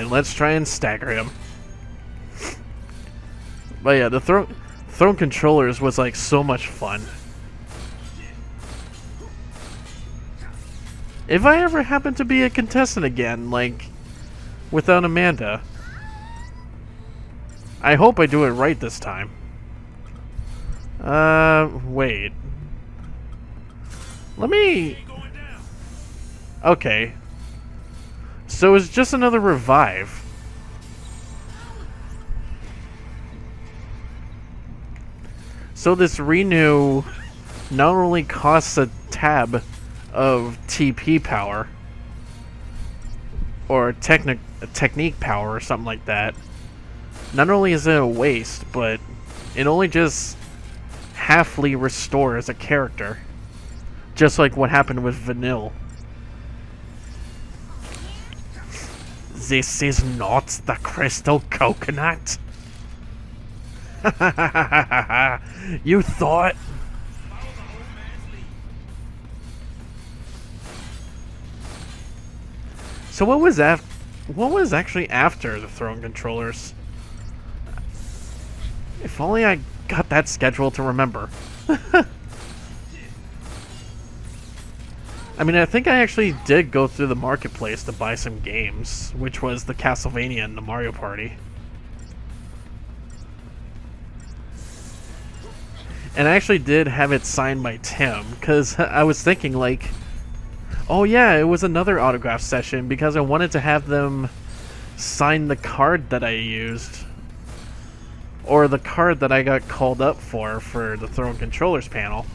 Alright, let's try and stagger him. But yeah, the throne controllers was like so much fun. If I ever happen to be a contestant again, like, without Amanda, I hope I do it right this time. Wait. Let me... Okay. So it's just another revive. So this renew not only costs a tab of TP power, or technique power or something like that. Not only is it a waste, but it only just halfly restores a character. Just like what happened with Vanille. This is not the crystal coconut. You thought? So what was that? What was actually after the throne controllers? If only I got that schedule to remember. I mean, I think I actually did go through the marketplace to buy some games, which was the Castlevania and the Mario Party. And I actually did have it signed by Tim, because I was thinking, like, oh yeah, it was another autograph session, because I wanted to have them sign the card that I used. Or the card that I got called up for the Throne Controllers panel.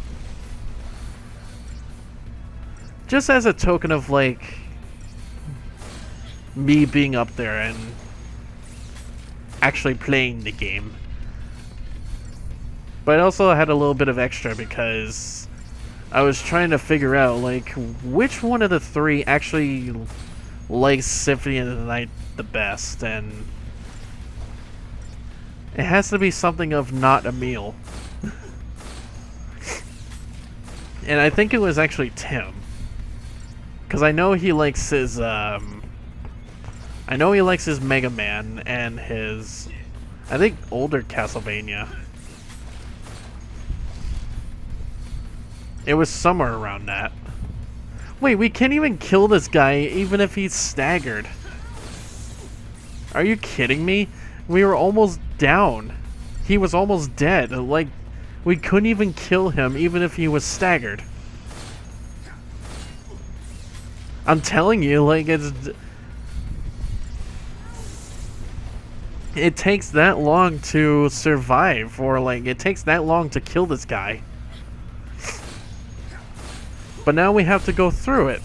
Just as a token of, like, me being up there and actually playing the game. But I also had a little bit of extra because I was trying to figure out, like, which one of the three actually likes Symphony of the Night the best, and it has to be something of not Emil. And I think it was actually Tim. Because I know he likes his, I know he likes his Mega Man and his, I think, older Castlevania. It was somewhere around that. Wait, we can't even kill this guy even if he's staggered. Are you kidding me? We were almost down. He was almost dead. Like, we couldn't even kill him even if he was staggered. I'm telling you, like, it takes that long to survive, or like, it takes that long to kill this guy. But now we have to go through it.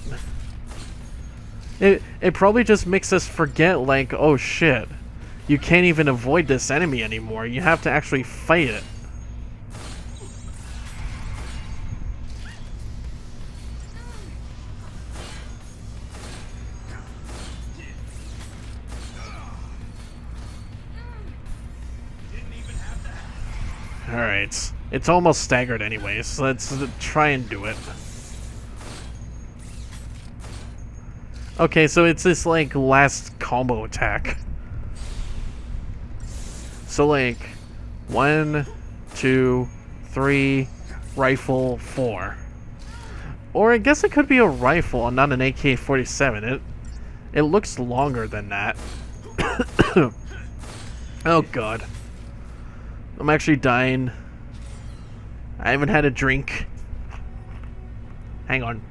It probably just makes us forget, like, oh shit, you can't even avoid this enemy anymore. You have to actually fight it. Alright, it's almost staggered anyways, so let's try and do it. Okay, so it's this, like, last combo attack. So, like, 1, 2, 3, rifle, 4. Or I guess it could be a rifle and not an AK-47. It looks longer than that. Oh god. I'm actually dying. I haven't had a drink. Hang on.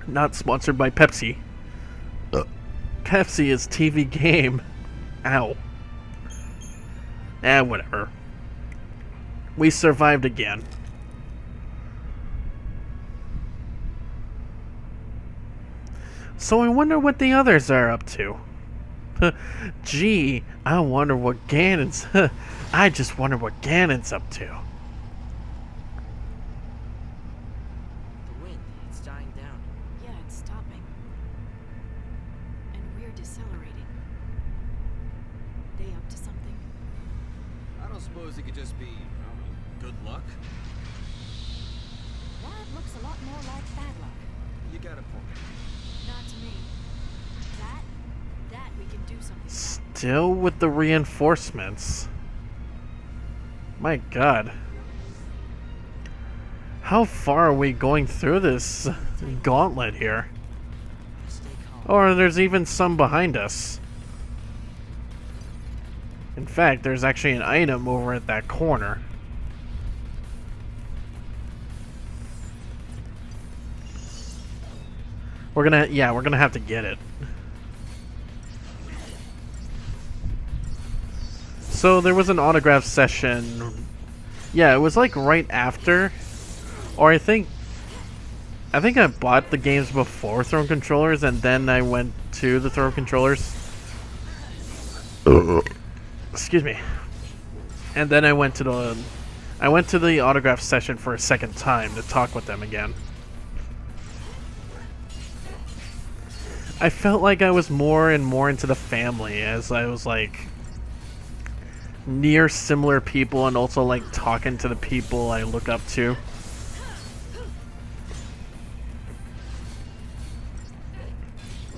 Not sponsored by Pepsi. Pepsi is TV game. Ow. Whatever. We survived again. So I wonder what the others are up to. Gee, I wonder what Ganon's... I just wonder what Ganon's up to. The wind, it's dying down. Yeah, it's stopping. And we're decelerating. They up to something? I don't suppose it could just be, I don't know, good luck? looks a lot more like bad luck. You got a point. Not to me. That we can do something about. Still with the reinforcements. My God. How far are we going through this gauntlet here? Stay calm. Or there's even some behind us. In fact, there's actually an item over at that corner. We're gonna have to get it. So there was an autograph session. Yeah, it was like right after, or I think I bought the games before Throne Controllers, and then I went to the Throne Controllers. Excuse me. And then I went to the autograph session for a second time to talk with them again. I felt like I was more and more into the family as I was like near similar people and also like talking to the people I look up to.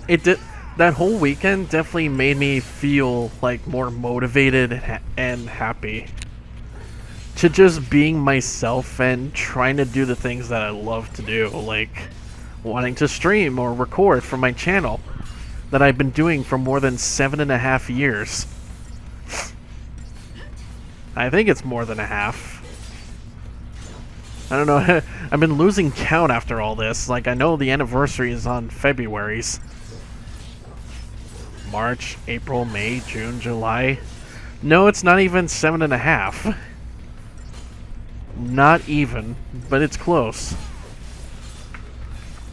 It did. That whole weekend definitely made me feel like more motivated and happy to just being myself and trying to do the things that I love to do, like wanting to stream or record for my channel that I've been doing for more than 7.5 years. I think it's more than a half. I don't know. I've been losing count after all this. Like, I know the anniversary is on February's. March, April, May, June, July. No, it's not even 7.5. Not even, but it's close.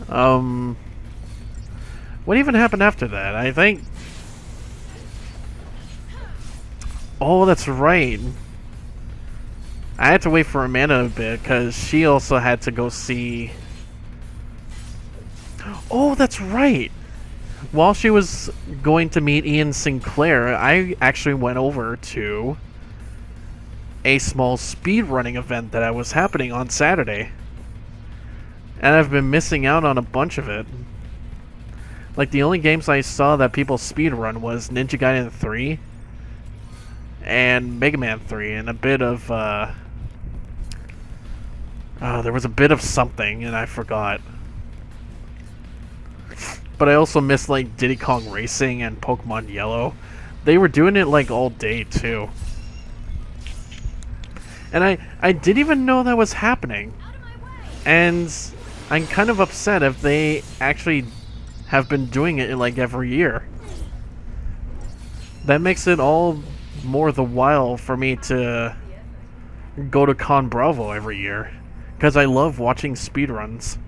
What even happened after that? I think... Oh, that's right. I had to wait for Amanda a bit because she also had to go see... Oh, that's right! While she was going to meet Ian Sinclair, I actually went over to a small speedrunning event that was happening on Saturday. And I've been missing out on a bunch of it. Like, the only games I saw that people speedrun was Ninja Gaiden 3 and Mega Man 3 and a bit of, there was a bit of something and I forgot. But I also missed, like, Diddy Kong Racing and Pokemon Yellow. They were doing it, like, all day, too. And I didn't even know that was happening. And I'm kind of upset if they actually have been doing it, like, every year. That makes it all more the while for me to go to Con Bravo every year. Because I love watching speedruns.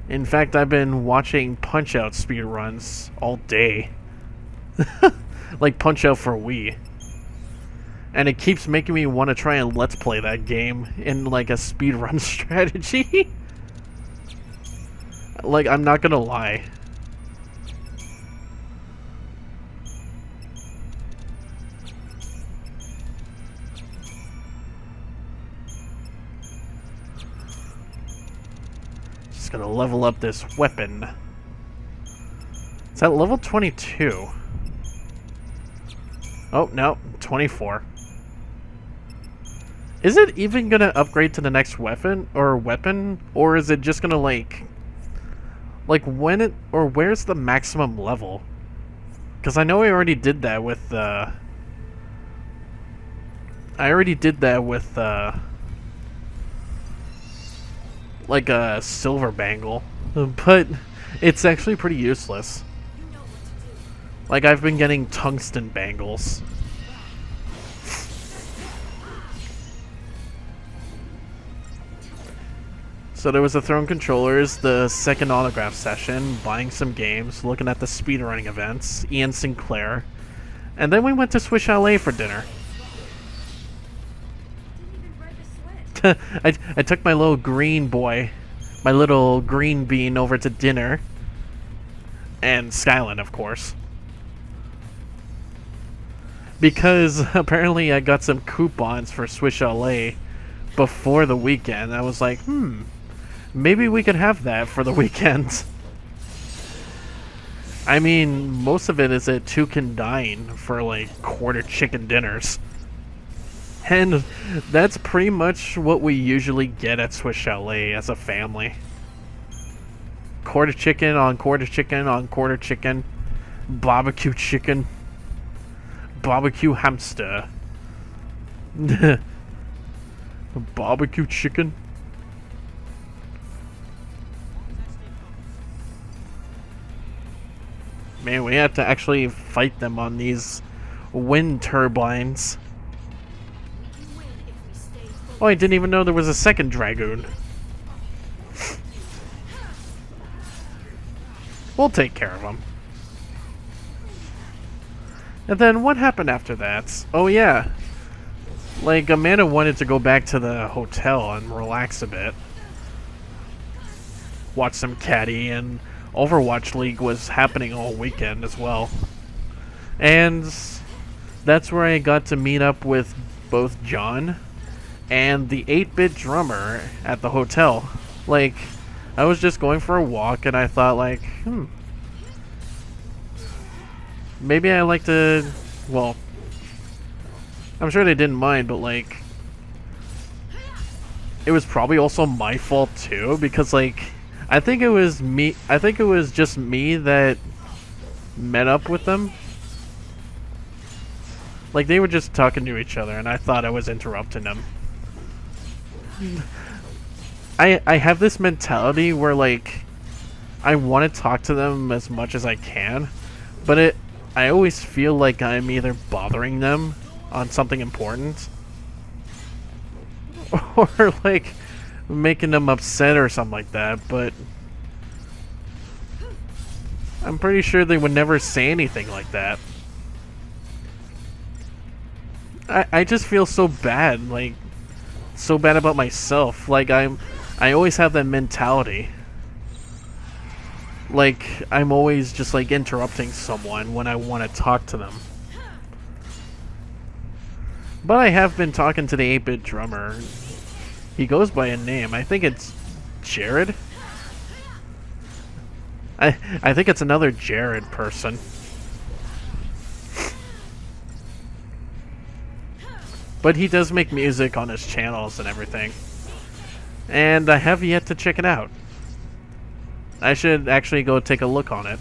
In fact, I've been watching Punch-Out speedruns all day. Like Punch-Out for Wii. And it keeps making me want to try and let's play that game in like a speedrun strategy. Like, I'm not gonna lie. Just gonna level up this weapon. It's at level 22. Oh, no, 24. Is it even gonna upgrade to the next weapon? Or is it just gonna like when it, or where's the maximum level? Because I know I already did that with like a silver bangle, but it's actually pretty useless. Like, I've been getting tungsten bangles. So there was the Throne Controllers, the second autograph session, buying some games, looking at the speedrunning events, Ian Sinclair, and then we went to Swiss Chalet for dinner. I took my little green boy, my little green bean over to dinner, and Skyland, of course. Because apparently I got some coupons for Swiss Chalet before the weekend. I was like, maybe we could have that for the weekend. I mean, most of it is at Toucan Dine for like quarter chicken dinners. And that's pretty much what we usually get at Swiss Chalet as a family. Quarter chicken on quarter chicken on quarter chicken. Barbecue chicken. Barbecue hamster. Barbecue chicken. Man, we have to actually fight them on these wind turbines. Oh, I didn't even know there was a second dragoon. We'll take care of him. And then what happened after that? Oh yeah. Like, Amanda wanted to go back to the hotel and relax a bit. Watch some Caddy, and Overwatch League was happening all weekend as well. And that's where I got to meet up with both John and the 8-bit drummer at the hotel. Like, I was just going for a walk and I thought like, maybe I like to, well, I'm sure they didn't mind, but like, it was probably also my fault too, because like, I think it was just me that met up with them. Like, they were just talking to each other and I thought I was interrupting them. I have this mentality where like, I want to talk to them as much as I can, but I always feel like I'm either bothering them on something important or like making them upset or something like that, but I'm pretty sure they would never say anything like that. I just feel so bad, like, so bad about myself. Like, I always have that mentality. Like, I'm always just like interrupting someone when I want to talk to them. But I have been talking to the 8-bit drummer. He goes by a name. I think it's Jared. I think it's another Jared person. But he does make music on his channels and everything. And I have yet to check it out. I should actually go take a look on it.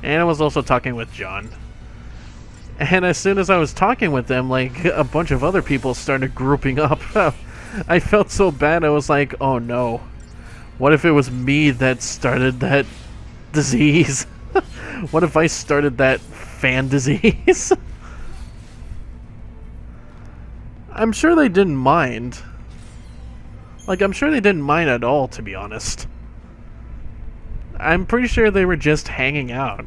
And I was also talking with John. And as soon as I was talking with them, like, a bunch of other people started grouping up. I felt so bad. I was like, oh no. What if it was me that started that disease? What if I started that fan disease? I'm sure they didn't mind. Like, I'm sure they didn't mind at all, to be honest. I'm pretty sure they were just hanging out.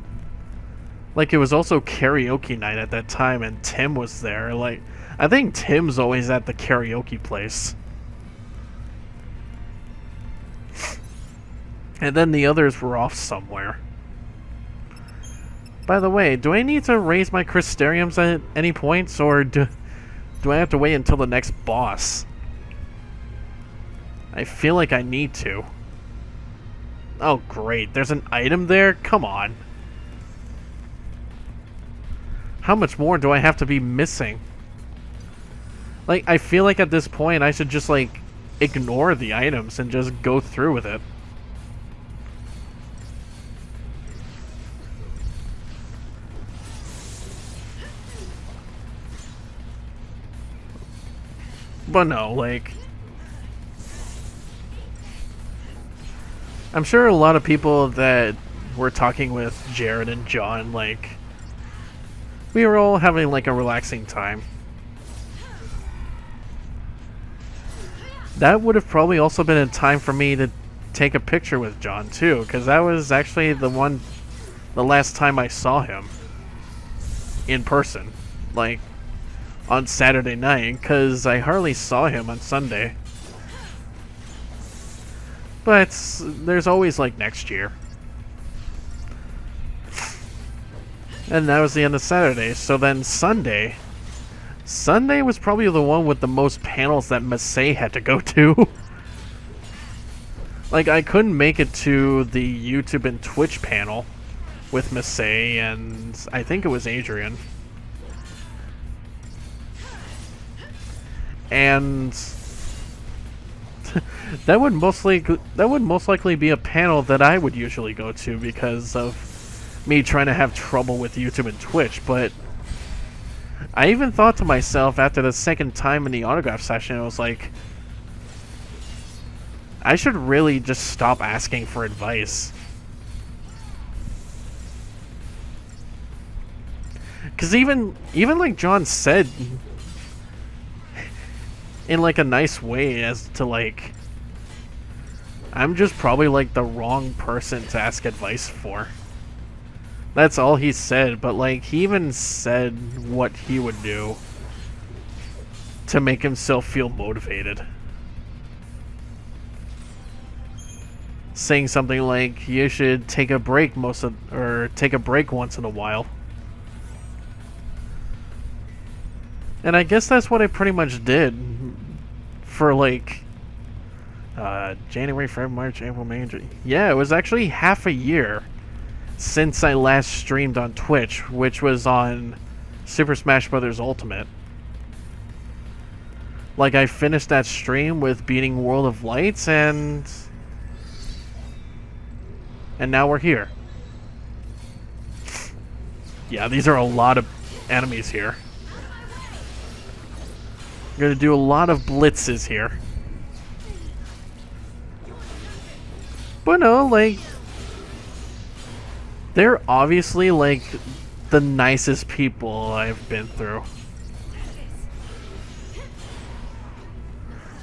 Like, it was also karaoke night at that time, and Tim was there. Like, I think Tim's always at the karaoke place. And then the others were off somewhere. By the way, do I need to raise my Crystariums at any points, or do I have to wait until the next boss? I feel like I need to. Oh great, there's an item there? Come on. How much more do I have to be missing? Like, I feel like at this point I should just like ignore the items and just go through with it. But no, like, I'm sure a lot of people that were talking with Jared and John, like, we were all having like a relaxing time. That would have probably also been a time for me to take a picture with John too, because that was actually the last time I saw him in person, like on Saturday night, because I hardly saw him on Sunday. But there's always like next year. And that was the end of Saturday, so then Sunday, Sunday was probably the one with the most panels that Masay had to go to. Like, I couldn't make it to the YouTube and Twitch panel with Masay and I think it was Adrian. And that would most likely be a panel that I would usually go to because of me trying to have trouble with YouTube and Twitch, but I even thought to myself after the second time in the autograph session, I was like, I should really just stop asking for advice. Because even like John said, in like a nice way, as to like, I'm just probably like the wrong person to ask advice for. That's all he said, but like he even said what he would do to make himself feel motivated. Saying something like you should take a break take a break once in a while. And I guess that's what I pretty much did for like January, February, March, April, May, June. Yeah, it was actually half a year since I last streamed on Twitch, which was on Super Smash Bros. Ultimate. Like, I finished that stream with beating World of Lights, and now we're here. Yeah, these are a lot of enemies here. I'm gonna do a lot of blitzes here. But no, like, they're obviously, like, the nicest people I've been through.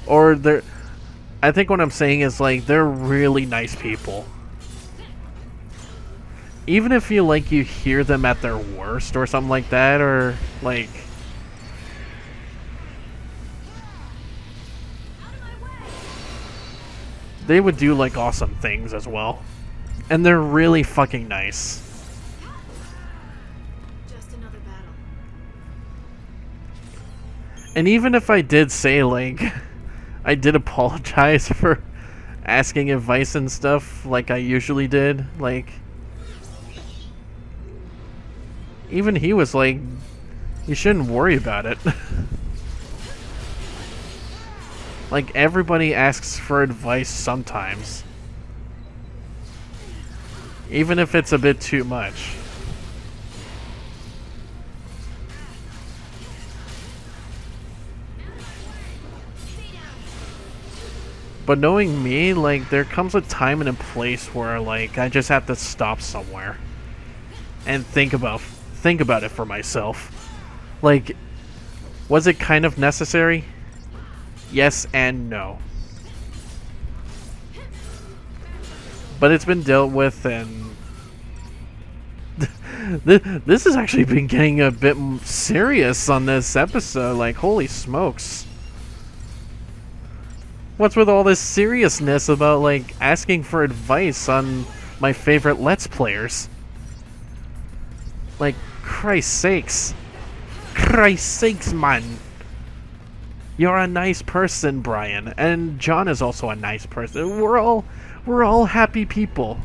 Or they're... I think what I'm saying is, like, they're really nice people. Even if you, like, you hear them at their worst or something like that, or, like... they would do, like, awesome things as well. And they're really fucking nice. Just another battle. And even if I did say, like, I did apologize for asking advice and stuff like I usually did, like, even he was like, you shouldn't worry about it. Like, everybody asks for advice sometimes. Even if it's a bit too much. But knowing me, like, there comes a time and a place where, like, I just have to stop somewhere and think about it for myself. Like, was it kind of necessary? Yes and no. But it's been dealt with, and this has actually been getting a bit serious on this episode. Like, holy smokes. What's with all this seriousness about, like, asking for advice on my favorite Let's Players? Like, Christ's sakes. Christ's sakes, man. You're a nice person, Brian. And John is also a nice person. We're all happy people.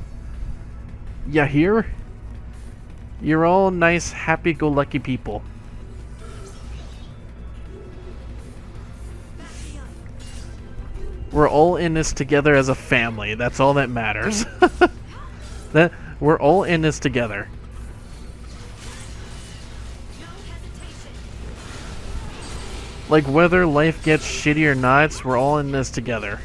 You hear? You're all nice, happy-go-lucky people. We're all in this together as a family. That's all that matters. That we're all in this together. Like, whether life gets shitty or not, we're all in this together.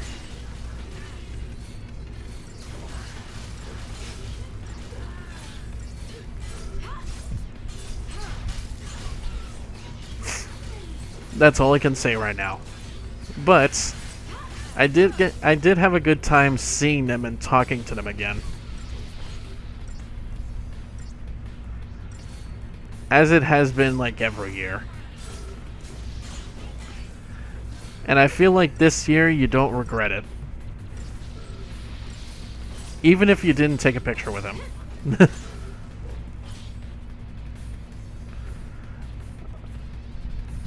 That's all I can say right now. But I did have a good time seeing them and talking to them again. As it has been, like, every year. And I feel like this year you don't regret it. Even if you didn't take a picture with him.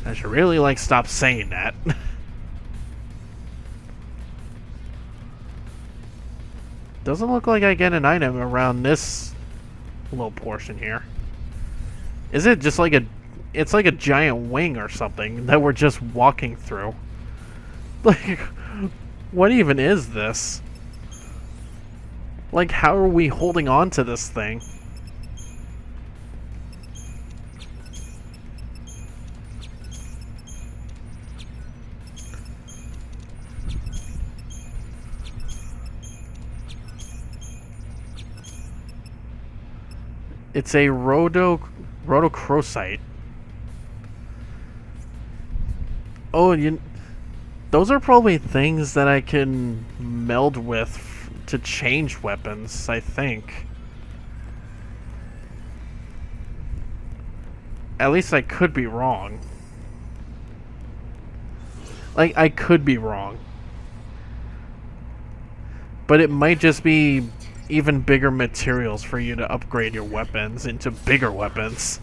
I should really, like, stop saying that. Doesn't look like I get an item around this little portion here. Is it just like a... It's like a giant wing or something that we're just walking through. Like, what even is this? Like, how are we holding on to this thing? It's a rhodochrosite. Oh, those are probably things that I can meld with to change weapons, I think. At least I could be wrong. Like, I could be wrong. But it might just be even bigger materials for you to upgrade your weapons into bigger weapons.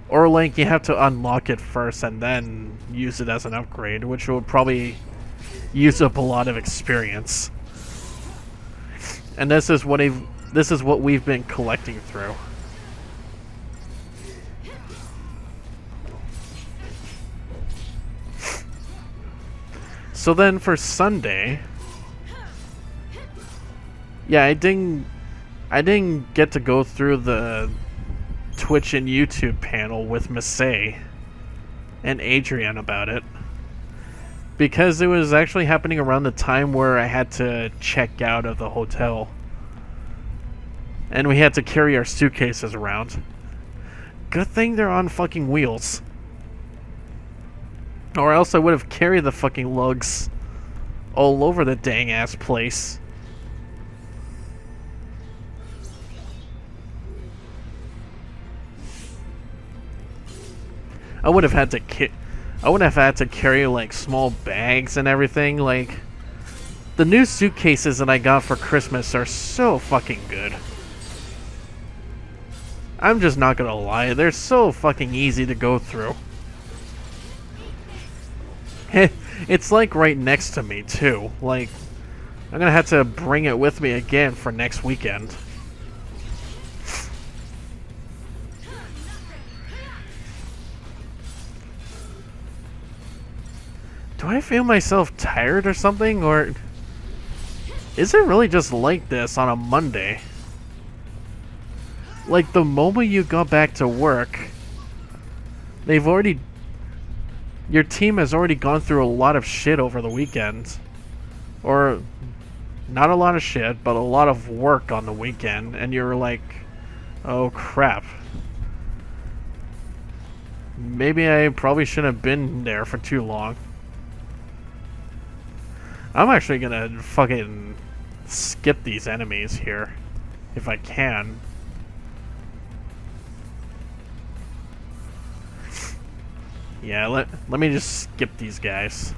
Or, like, you have to unlock it first and then use it as an upgrade, which will probably use up a lot of experience. And this is what we've been collecting through. So then for Sunday, yeah, I didn't get to go through the Twitch and YouTube panel with Massey and Adrian about it, because it was actually happening around the time where I had to check out of the hotel. And we had to carry our suitcases around. Good thing they're on fucking wheels. Or else I would have carried the fucking lugs all over the dang ass place. I would have had to carry like small bags and everything. Like, the new suitcases that I got for Christmas are so fucking good. I'm just not gonna lie, they're so fucking easy to go through. It's like right next to me too. Like, I'm gonna have to bring it with me again for next weekend. Do I feel myself tired or something, or is it really just like this on a Monday? Like, the moment you go back to work, your team has already gone through a lot of shit over the weekend. Or, not a lot of shit, but a lot of work on the weekend, and you're like, oh crap. Maybe I probably shouldn't have been there for too long. I'm actually gonna fucking skip these enemies here, if I can. Yeah, let me just skip these guys.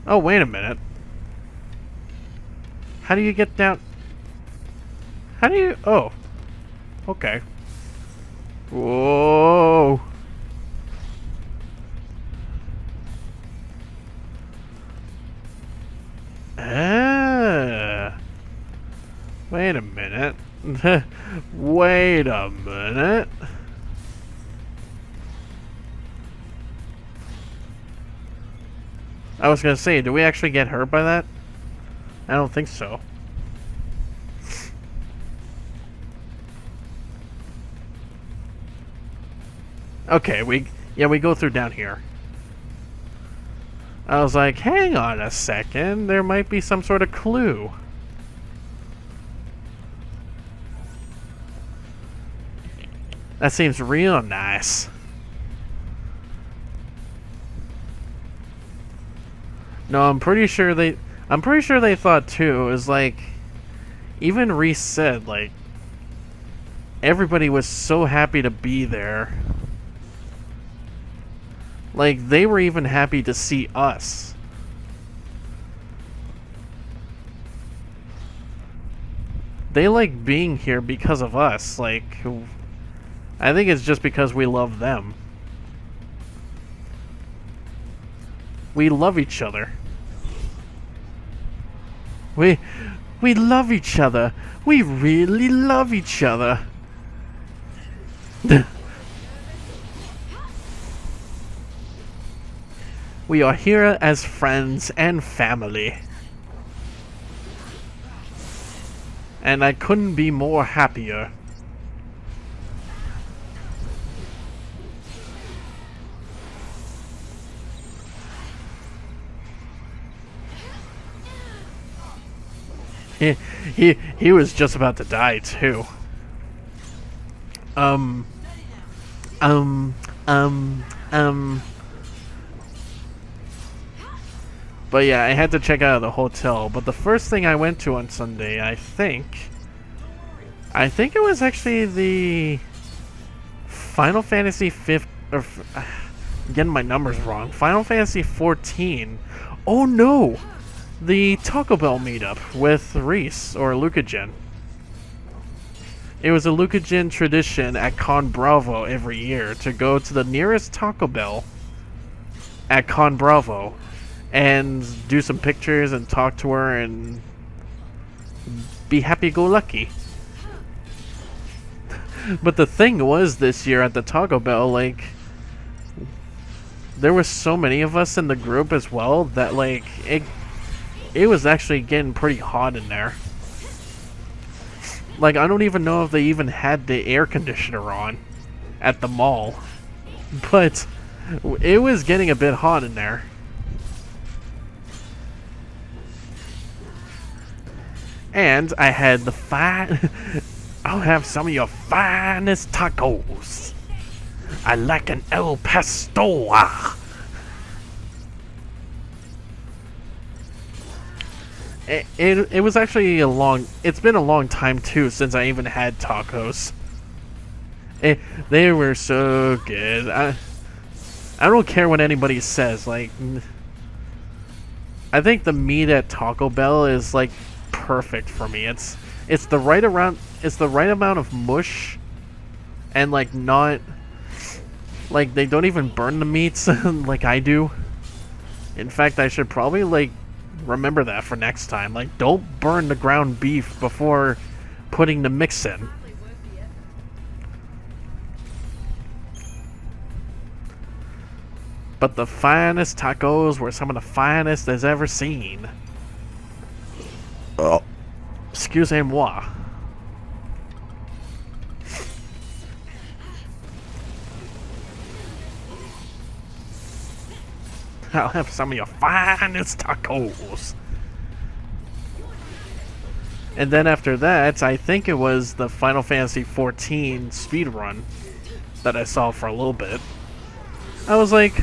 Oh, wait a minute. How do you get down? How do you... Oh. Okay. Whoa. Wait a minute. Wait a minute. I was gonna say, do we actually get hurt by that? I don't think so. Okay, we go through down here. I was like, hang on a second, there might be some sort of clue. That seems real nice. No, I'm pretty sure they thought too. It was like, even Reese said, like, everybody was so happy to be there. Like, they were even happy to see us. They like being here because of us. Like, I think it's just because we love them. We love each other. We love each other. We really love each other. We are here as friends and family. And I couldn't be more happier. He was just about to die too. But yeah, I had to check out of the hotel. But the first thing I went to on Sunday, I think it was actually the Final Fantasy 15, or getting my numbers wrong. Final Fantasy 14. Oh no! The Taco Bell meetup with Reese, or Lucagen. It was a Lucagen tradition at Con Bravo every year to go to the nearest Taco Bell at Con Bravo and do some pictures and talk to her and be happy-go-lucky. But the thing was, this year at the Taco Bell, like, there were so many of us in the group as well that, like, it was actually getting pretty hot in there. Like, I don't even know if they even had the air conditioner on at the mall. But it was getting a bit hot in there. And I had the I'll have some of your finest tacos. I like an El Pastor. It was actually it's been a long time too since I even had tacos. They were so good. I don't care what anybody says. Like, I think the meat at Taco Bell is like perfect for me. It's the right amount of mush, and like not like they don't even burn the meats like I do. In fact, I should probably like remember that for next time. Like, don't burn the ground beef before putting the mix in. But the finest tacos were some of the finest I've ever seen. Oh, excusez-moi. I'll have some of your finest tacos. And then after that, I think it was the Final Fantasy 14 speedrun that I saw for a little bit. I was like,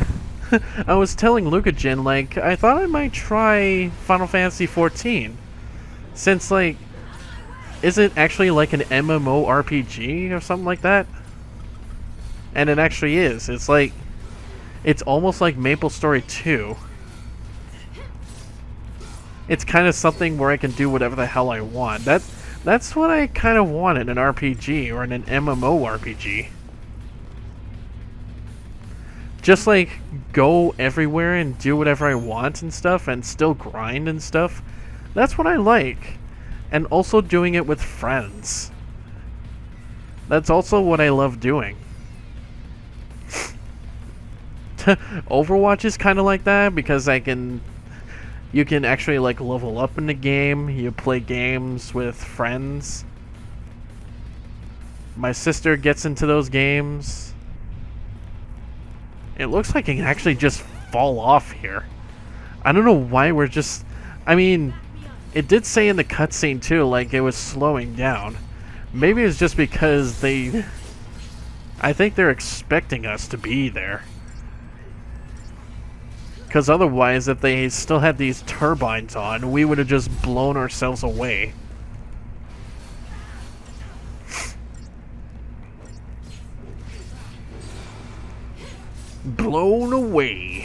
I was telling Lucagen, like, I thought I might try Final Fantasy 14. Since, like, is it actually like an MMORPG or something like that? And it actually is. It's like, it's almost like MapleStory 2. It's kind of something where I can do whatever the hell I want. That's what I kind of want in an RPG or in an MMORPG. Just like go everywhere and do whatever I want and stuff and still grind and stuff. That's what I like. And also doing it with friends. That's also what I love doing. Overwatch is kind of like that because you can actually like level up in the game. You play games with friends. My sister gets into those games. It looks like it can actually just fall off here. I don't know why we're just... I mean, it did say in the cutscene too, like it was slowing down. Maybe it's just because I think they're expecting us to be there. Because otherwise, if they still had these turbines on, we would have just blown ourselves away. Blown away.